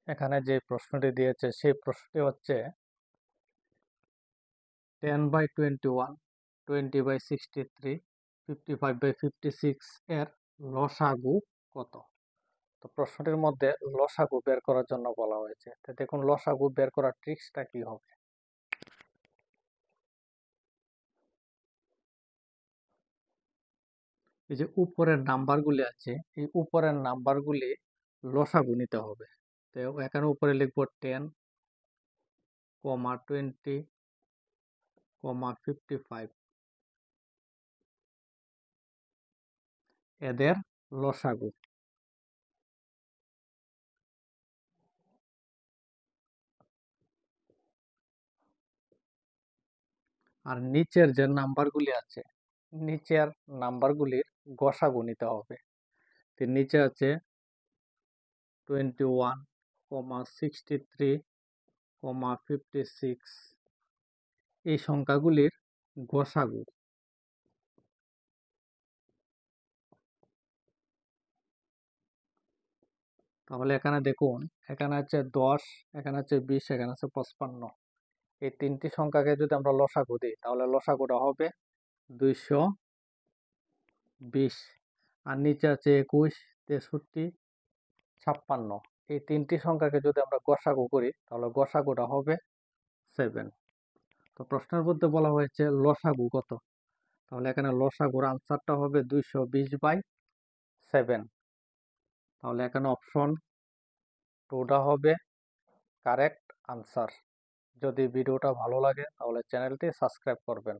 এখানে যে প্রশ্নটি দিয়েছে সেই প্রশ্নটি হচ্ছে 10/21, 20/63, 55/56 এর লসাগু কত? তো প্রশ্নটির মধ্যে লসাগু বের করার জন্য বলা হয়েছে। তো দেখুন লসাগু বের করার ট্রিক্সটা কি হবে। এই যে উপরের নাম্বারগুলি আছে, এই উপরের নাম্বারগুলি লসাগু নিতে হবে। তো এখানে উপরে লিখব 10, 20, 55, এদের লসাগু। আর নিচের যে নাম্বারগুলি আছে, নিচের নাম্বারগুলির গসাগু নিতে হবে। তো নিচে আছে 21, 63, 56, এই সংখ্যাগুলির গসাগু। তাহলে এখানে দেখুন, এখানে আছে 10, এখানে আছে 20, এখানে আছে 55। এই তিনটি সংখ্যাকে যদি আমরা লসাগু দিই তাহলে লসাগুটা হবে 220। আর নিচে আছে 21, 63, 56। এই তিনটি সংখ্যাকে যদি আমরা গসাগু করি তাহলে গসাগুটা হবে 7। তো প্রশ্নের মধ্যে বলা হয়েছে লসাগু কত। তাহলে এখানে লসাগুর আনসারটা হবে 220/7। তাহলে এখানে অপশন 2টা হবে কারেক্ট আনসার। যদি ভিডিওটা ভালো লাগে তাহলে চ্যানেলটি সাবস্ক্রাইব করবেন।